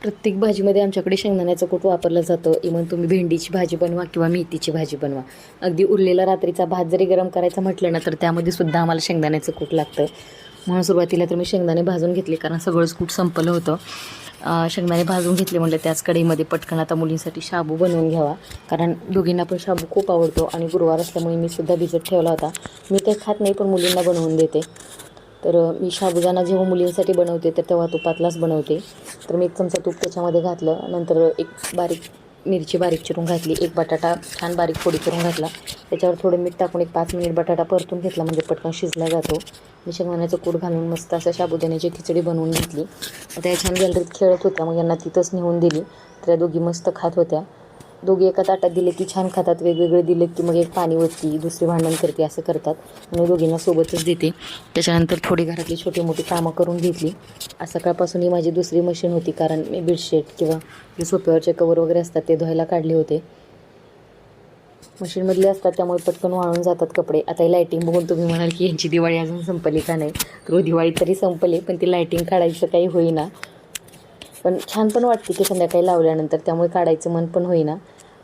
प्रत्येक भाजीमध्ये आमच्याकडे शेंगदाण्याचं कूट वापरलं जातं. इव्हन तुम्ही भेंडीची भाजी बनवा किंवा मेथीची भाजी बनवा. अगदी उरलेला रात्रीचा भात जरी गरम करायचा म्हटलं ना, तर त्यामध्ये सुद्धा आम्हाला शेंगदाण्याचं कूट लागतं. म्हणून सुरुवातीला तर मी शेंगदाणे भाजून घेतले, कारण सगळंच कूट संपलं होतं. शेंगदाणे भाजून घेतले म्हटलं त्याच कढईमध्ये पटकन आता मुलींसाठी शाबू बनवून घ्यावा, कारण दोघींना पण शाबू खूप आवडतो आणि गुरुवार असल्यामुळे मी सुद्धा भिजत ठेवला होता. मी काही खात नाही, पण मुलींना बनवून देते. तर मी साबुदाणा जेव्हा मुलींसाठी बनवते तर तेव्हा तुपातलाच बनवते. तर मी 1 चमचा तूप त्याच्यामध्ये घातलं. नंतर एक बारीक मिरची बारीक चिरून घातली. एक बटाटा छान बारीक फोडी करून घातला. त्याच्यावर थोडं मीठ टाकून एक 5 मिनिट बटाटा परतून घेतला, म्हणजे पटकन शिजला जातो. मी शेंगदाण्याचं कूट घालून मस्त असं साबुदाण्याची खिचडी बनवून घेतली. त्या छान गॅलरीत खेळत होत्या, मग यांना तिथंच नेऊन दिली. तर त्या दोघी मस्त खात होत्या. दोघी एका ताटात दिले की छान खातात, वेगवेगळे दिले की मग एक पाणी ओतती, दुसरी भांडण करते, असं करतात. म्हणून दोघींना सोबतच देते. त्याच्यानंतर थोडी घरातली छोटी मोठी कामं करून घेतली. आज सकाळपासून ही माझी दुसरी मशीन होती, कारण मी बेडशीट किंवा जे सोफ्यावरचे कवर वगैरे असतात ते धुवायला काढले होते. मशीनमधले असतात त्यामुळे पटकन वाळून जातात कपडे. आता ही लायटिंग बघून तुम्ही म्हणाल की यांची दिवाळी अजून संपली का नाही. तर दिवाळी तरी संपली, पण ती लायटिंग काढायचं काही होईना. पण छान पण वाटते की संध्याकाळी लावल्यानंतर, त्यामुळे काढायचं मन पण होईना.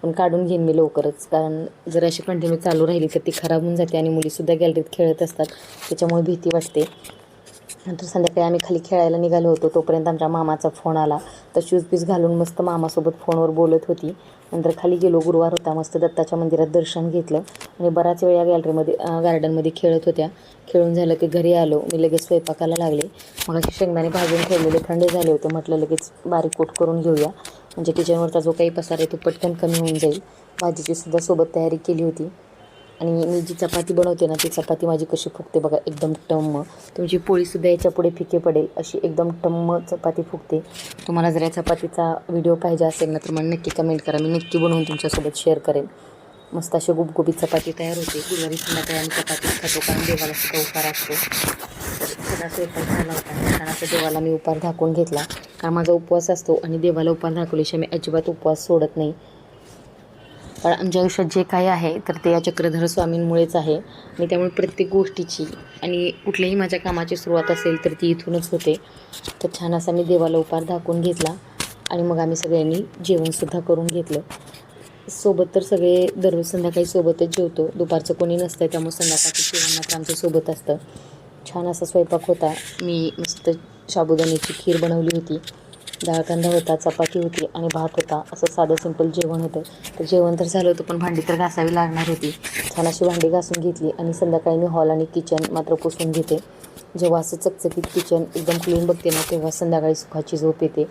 पण काढून घेईन मी लवकरच, कारण जर अशी कंटिन्यू चालू राहिली तर ती खराब होऊन जाते आणि मुलीसुद्धा गॅलरीत खेळत असतात, त्याच्यामुळे भीती वाटते. नंतर संध्याकाळी आम्ही खाली खेळायला निघालो होतो, तोपर्यंत आमच्या मामाचा फोन आला. तर शूज पीस घालून मस्त मामासोबत फोनवर बोलत होती. नंतर खाली गेलो, गुरुवार होता, मस्त दत्ताच्या मंदिरात दर्शन घेतलं आणि बराच वेळ या गॅलरीमध्ये गार्डनमध्ये खेळत होत्या. खेळून झालं की घरी आलो, मी लगेच स्वयंपाकाला लागले. मग अशी शेंगदाणे भाजून ठेवलेले थंड झाले होते, म्हटलं लगेच बारीक कूट करून घेऊया, म्हणजे किचनवरचा जो काही पसार आहे तो पटकन कमी होऊन जाईल. भाजीची सुद्धा सोबत तयारी केली होती. आणि मी जी चपाती बनवते ना, ती चपाती माझी कशी फुगते बघा, एकदम टम्म. तुमची पोळीसुद्धा याच्या पुढे फिके पडेल, अशी एकदम टम्म चपाती फुगते. तुम्हाला जर या चपातीचा व्हिडिओ पाहिजे असेल ना, तर मला नक्की कमेंट करा, मी नक्की बनवून तुमच्यासोबत शेअर करेन. मस्त अशी गुबगुबीत चपाती तयार होते. गुरुवारी संध्याकाळी आम्ही चपातीच खातो, कारण देवाला सुद्धा उपार असतो. तर सगळा स्वयंपाक झाला होता, छान असं देवाला मी उपार झाकून घेतला, कारण माझा उपवास असतो आणि देवाला उपार झाकल्याशिवाय मी अजिबात उपवास सोडत नाही. कारण आमच्या आयुष्यात जे काही आहे तर ते या चक्रधर स्वामींमुळेच आहे. आणि त्यामुळे प्रत्येक गोष्टीची आणि कुठल्याही माझ्या कामाची सुरुवात असेल तर ती इथूनच होते. तर छान असा मी देवाला उपार दाखवून घेतला आणि मग आम्ही सगळ्यांनी जेवणसुद्धा करून घेतलं. सोबत तर सगळे दररोज संध्याकाळी सोबतच जेवतो. दुपारचं कोणी नसतं, त्यामुळे संध्याकाळचं जेवण मात्र आमच्या सोबत असतं. छान असा स्वयंपाक होता. मी मस्त साबुदाण्याची खीर बनवली होती, डाळ कांदा होता, चपाती होती आणि भात होता. असं साधं सिंपल जेवण होतं. तर जेवण तर झालं होतं, पण भांडी तर घासावी लागणार होती. छान अशी भांडी घासून घेतली आणि संध्याकाळी मी हॉल आणि किचन मात्र पुसून घेते. जेव्हा असं चकचकीत किचन एकदम क्लीन बघते ना, तेव्हा संध्याकाळी सुखाची झोप येते.